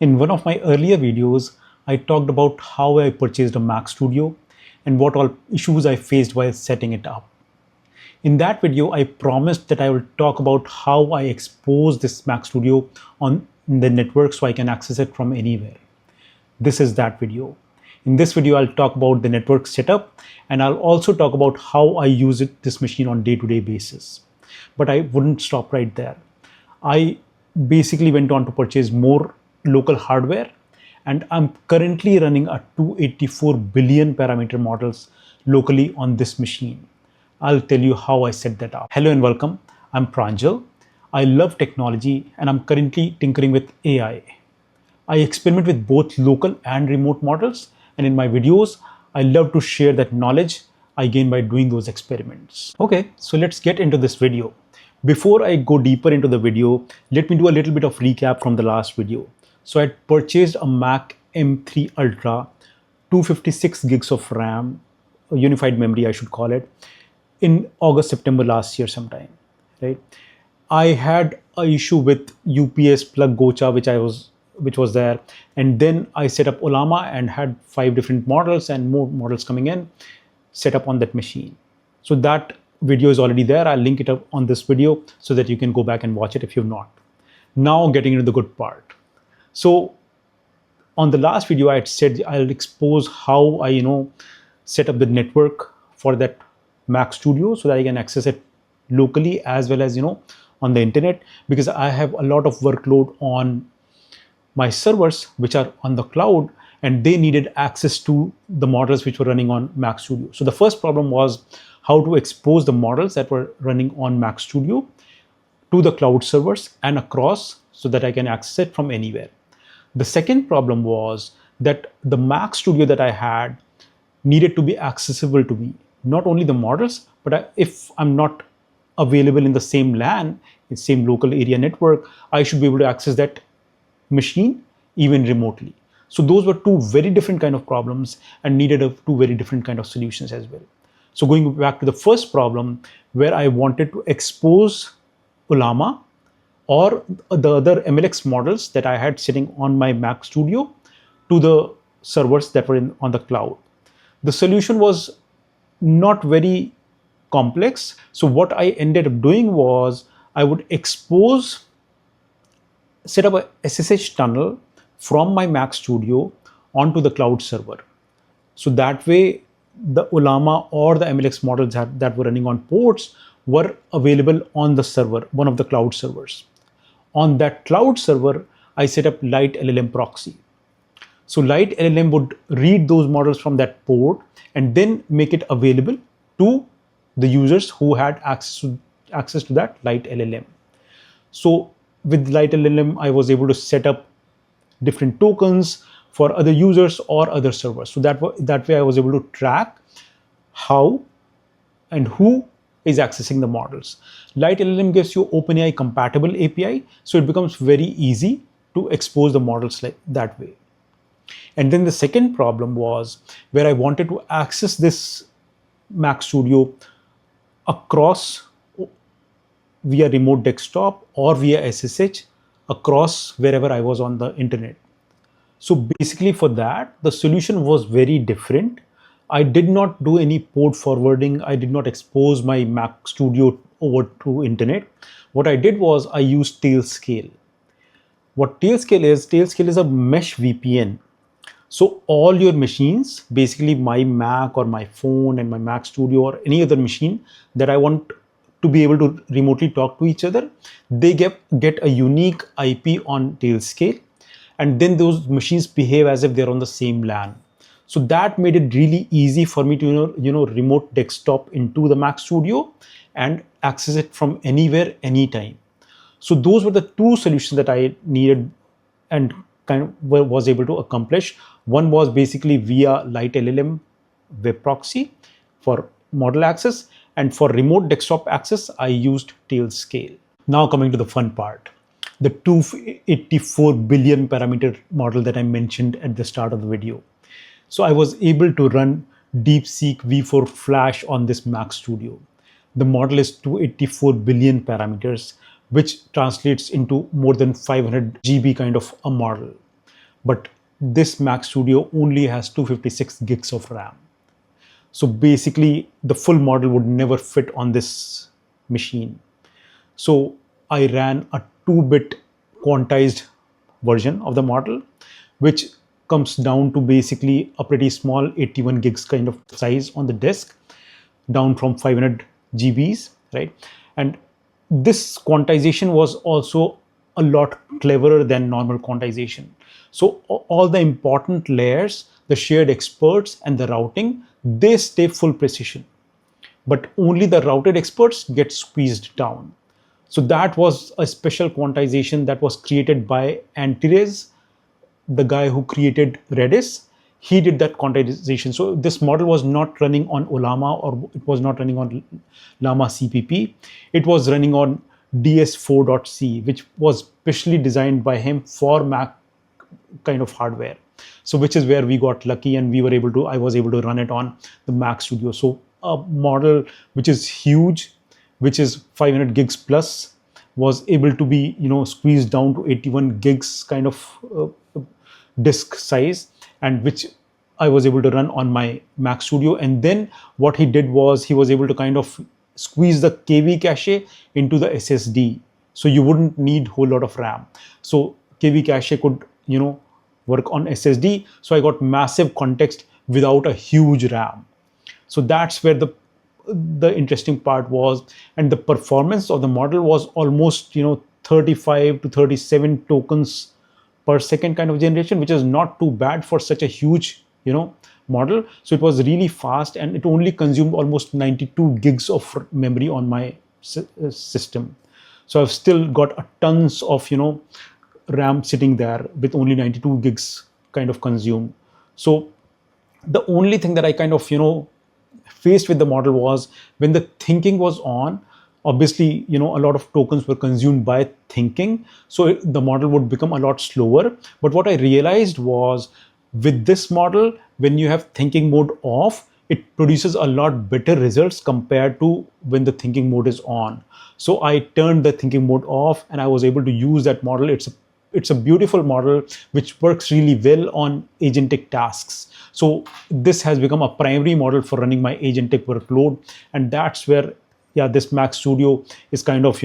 In one of my earlier videos, I talked about how I purchased a Mac Studio and what all issues I faced while setting it up. In that video, I promised that I will talk about how I expose this Mac Studio on the network so I can access it from anywhere. This is that video. In this video, I'll talk about the network setup, and I'll also talk about how I use this machine on day-to-day basis. But I wouldn't stop right there. I basically went on to purchase more local hardware, and I'm currently running a 284 billion parameter models locally on this machine. I'll tell you how I set that up. Hello and welcome. I'm Pranjal. I love technology and I'm currently tinkering with AI. I experiment with both local and remote models, and in my videos, I love to share that knowledge I gain by doing those experiments. Okay, so let's get into this video. Before I go deeper into the video, let me do a little bit of recap from the last video. So I purchased a Mac M3 Ultra, 256 gigs of RAM, a unified memory I should call it, in August, September last year sometime, right? I had an issue with UPS plug gocha, which was there, and then I set up Ollama and had 5 different models and more models coming in, set up on that machine. So that video is already there. I'll link it up on this video so that you can go back and watch it if you've not. Now getting into the good part. So on the last video, I had said I'll expose how I set up the network for that Mac Studio so that I can access it locally as well as on the internet, because I have a lot of workload on my servers which are on the cloud, and they needed access to the models which were running on Mac Studio. So the first problem was how to expose the models that were running on Mac Studio to the cloud servers and across so that I can access it from anywhere. The second problem was that the Mac Studio that I had needed to be accessible to me, not only the models, but if I'm not available in the same LAN, in the same local area network, I should be able to access that machine even remotely. So those were two very different kind of problems and needed two very different kind of solutions as well. So going back to the first problem, where I wanted to expose Ollama or the other MLX models that I had sitting on my Mac Studio to the servers that were on the cloud. The solution was not very complex. So what I ended up doing was I would set up a SSH tunnel from my Mac Studio onto the cloud server. So that way, the Ollama or the MLX models that were running on ports were available on the server, one of the cloud servers. On that cloud server, I set up LiteLLM proxy. So LiteLLM would read those models from that port and then make it available to the users who had access to that LiteLLM. So with LiteLLM, I was able to set up different tokens for other users or other servers. So that way I was able to track how and who is accessing the models. LiteLLM gives you OpenAI-compatible API, so it becomes very easy to expose the models like that way. And then the second problem was where I wanted to access this Mac Studio across via remote desktop or via SSH across wherever I was on the internet. So basically for that, the solution was very different. I did not do any port forwarding. I did not expose my Mac Studio over to internet. What I did was I used Tailscale. What Tailscale is a mesh VPN. So all your machines, basically my Mac or my phone and my Mac Studio or any other machine that I want to be able to remotely talk to each other, they get a unique IP on Tailscale, and then those machines behave as if they're on the same LAN. So that made it really easy for me to remote desktop into the Mac Studio and access it from anywhere, anytime. So those were the two solutions that I needed and kind of was able to accomplish. One was basically via LiteLLM web proxy for model access, and for remote desktop access, I used Tailscale. Now coming to the fun part, the 284 billion parameter model that I mentioned at the start of the video. So I was able to run DeepSeek V4 Flash on this Mac Studio. The model is 284 billion parameters, which translates into more than 500 GB kind of a model. but this Mac Studio only has 256 gigs of RAM. So basically, the full model would never fit on this machine. So I ran a 2-bit quantized version of the model, which comes down to basically a pretty small 81 gigs kind of size on the disk, down from 500 GBs, right? And this quantization was also a lot cleverer than normal quantization. So all the important layers, the shared experts and the routing, they stay full precision, but only the routed experts get squeezed down. So that was a special quantization that was created by Antares, the guy who created Redis. He did that quantization. So this model was not running on Ollama, or it was not running on Llama CPP. It was running on DS4.C, which was specially designed by him for Mac kind of hardware. So which is where we got lucky, and I was able to run it on the Mac Studio. So a model which is huge, which is 500 gigs plus, was able to be squeezed down to 81 gigs kind of disk size, and which I was able to run on my Mac Studio. And then what he did was he was able to kind of squeeze the KV cache into the SSD, so you wouldn't need a whole lot of RAM. So KV cache could work on SSD. So I got massive context without a huge RAM. So that's where the interesting part was, and the performance of the model was almost 35 to 37 tokens per second kind of generation, which is not too bad for such a huge model. So it was really fast, and it only consumed almost 92 gigs of memory on my system. So I've still got a tons of RAM sitting there with only 92 gigs kind of consumed. So the only thing that I kind of faced with the model was when the thinking was on, obviously a lot of tokens were consumed by thinking, so the model would become a lot slower. But what I realized was, with this model, when you have thinking mode off, it produces a lot better results compared to when the thinking mode is on. So I turned the thinking mode off, and I was able to use that model. It's a beautiful model which works really well on agentic tasks. So this has become a primary model for running my agentic workload, and that's where this Mac Studio is kind of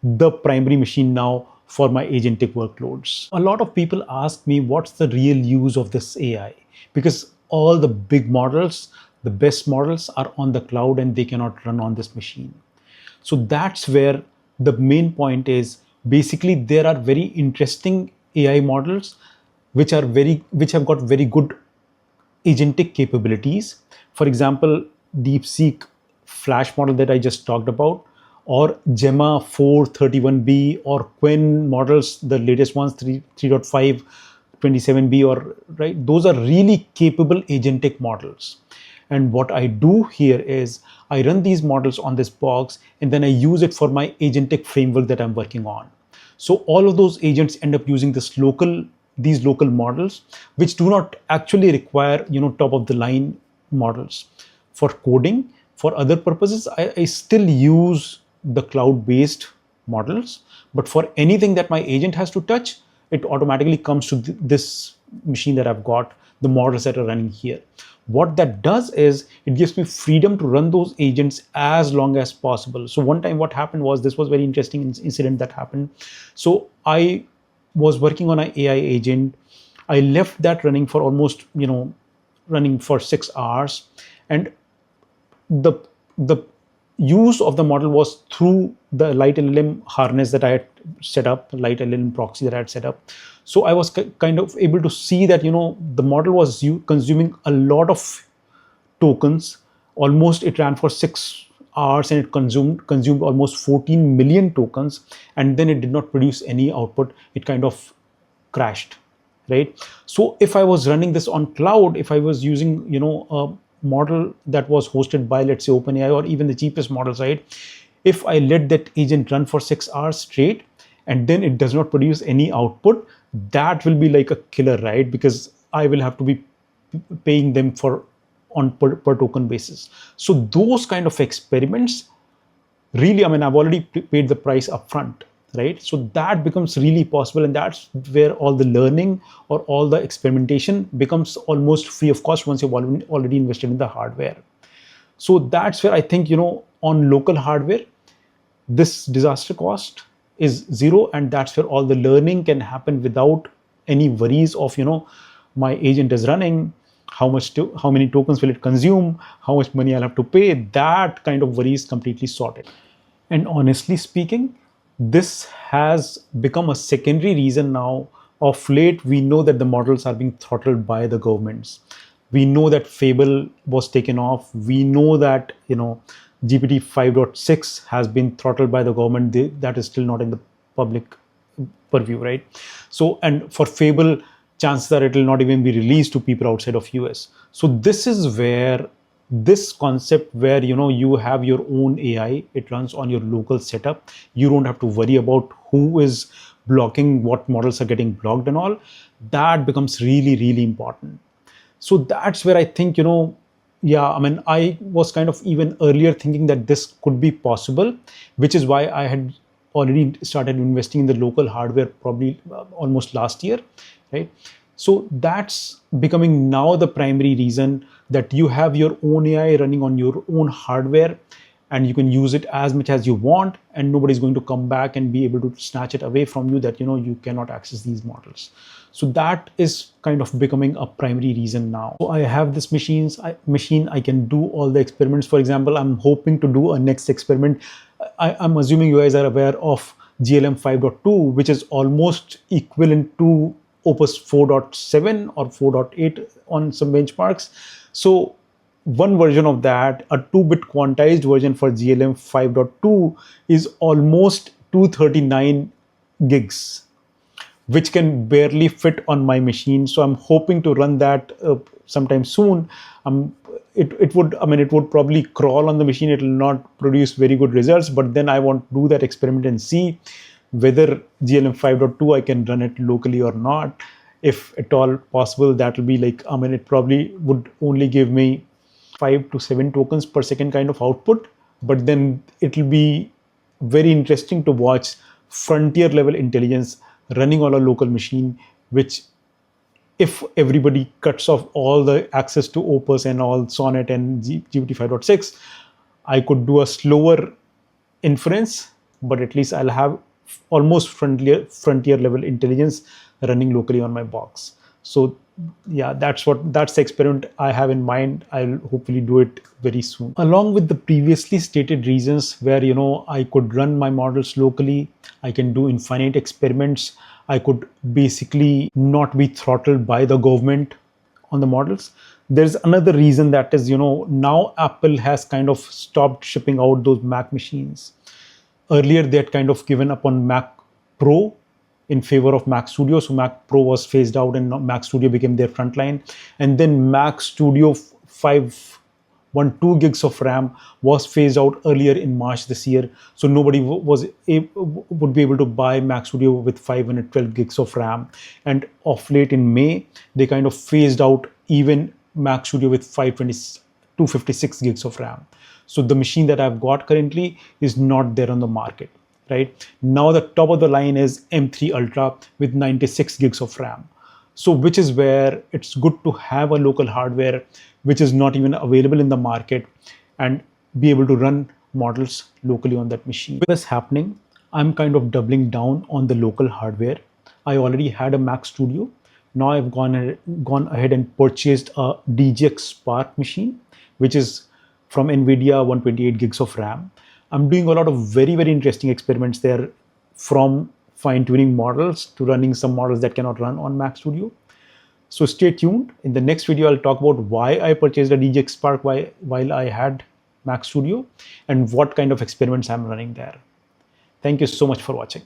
the primary machine now for my agentic workloads. A lot of people ask me what's the real use of this AI, because all the big models, the best models, are on the cloud and they cannot run on this machine. So that's where the main point is. Basically, there are very interesting AI models which have got very good agentic capabilities. For example, DeepSeek Flash model that I just talked about, or Gemma 431B, or Quen models, the latest ones, 3.5 27B, or right, those are really capable agentic models. And what I do here is I run these models on this box, and then I use it for my agentic framework that I'm working on. So all of those agents end up using these local models, which do not actually require top of the line models. For coding, for other purposes, I still use the cloud-based models, but for anything that my agent has to touch, it automatically comes to this machine that I've got, the models that are running here. What that does is it gives me freedom to run those agents as long as possible. So one time what happened was, this was very interesting incident that happened. So I was working on an AI agent. I left that running for almost, running for 6 hours. And the use of the model was through the LiteLLM harness that I had set up, LiteLLM proxy that I had set up. So I was kind of able to see that, the model was consuming a lot of tokens. Almost it ran for 6 hours, and it consumed almost 14 million tokens. And then it did not produce any output. It kind of crashed, right? So if I was running this on cloud, if I was using, a model that was hosted by, let's say, OpenAI, or even the cheapest model side, if I let that agent run for 6 hours straight and then it does not produce any output, that will be like a killer, right? Because I will have to be paying them on per token basis. So those kind of experiments, really, I've already paid the price upfront. right? So that becomes really possible, and that's where all the learning or all the experimentation becomes almost free of cost once you've already invested in the hardware. So that's where I think, on local hardware, this disaster cost is zero, and that's where all the learning can happen without any worries of, my agent is running, how many tokens will it consume, how much money I'll have to pay. That kind of worry is completely sorted. And honestly speaking, this has become a secondary reason now. Of late, we know that the models are being throttled by the governments. We know that Fable was taken off. We know that, GPT 5.6 has been throttled by the government. That is still not in the public purview, right? So, and for Fable, chances are it will not even be released to people outside of US. So this is where this concept where, you have your own AI, it runs on your local setup. You don't have to worry about who is blocking, what models are getting blocked and all. That becomes really, really important. So that's where I think, I was kind of even earlier thinking that this could be possible, which is why I had already started investing in the local hardware probably almost last year, right? So that's becoming now the primary reason, that you have your own AI running on your own hardware, and you can use it as much as you want, and nobody's going to come back and be able to snatch it away from you, that you cannot access these models. So that is kind of becoming a primary reason now. So I have this machine, I can do all the experiments. For example, I'm hoping to do a next experiment. I'm assuming you guys are aware of GLM 5.2, which is almost equivalent to Opus 4.7 or 4.8 on some benchmarks. So one version of that, a 2-bit quantized version for GLM 5.2, is almost 239 gigs, which can barely fit on my machine. So I'm hoping to run that sometime soon. It would probably crawl on the machine. It will not produce very good results, but then I want to do that experiment and see whether GLM 5.2 I can run it locally or not. If at all possible, that will be like, it probably would only give me 5 to 7 tokens per second kind of output, but then it will be very interesting to watch frontier level intelligence running on a local machine, which, if everybody cuts off all the access to Opus and all Sonnet and GPT 5.6, I could do a slower inference, but at least I'll have almost frontier level intelligence running locally on my box. So yeah, that's the experiment I have in mind. I'll hopefully do it very soon. Along with the previously stated reasons where, I could run my models locally, I can do infinite experiments, I could basically not be throttled by the government on the models. There's another reason, that is, now Apple has kind of stopped shipping out those Mac machines. Earlier, they had kind of given up on Mac Pro in favor of Mac Studio. So Mac Pro was phased out and Mac Studio became their frontline. And then Mac Studio 512 gigs of RAM was phased out earlier in March this year. So nobody would be able to buy Mac Studio with 512 gigs of RAM. And of late in May, they kind of phased out even Mac Studio with 256 gigs of RAM. So the machine that I've got currently is not there on the market. Right now, the top of the line is M3 Ultra with 96 gigs of RAM. So which is where it's good to have a local hardware which is not even available in the market, and be able to run models locally on that machine. With this happening, I'm kind of doubling down on the local hardware. I already had a Mac Studio. Now I've gone ahead and purchased a DGX Spark machine, which is from NVIDIA, 128 gigs of RAM. I'm doing a lot of very, very interesting experiments there, from fine-tuning models to running some models that cannot run on Mac Studio. So stay tuned. In the next video, I'll talk about why I purchased a DGX Spark while I had Mac Studio, and what kind of experiments I'm running there. Thank you so much for watching.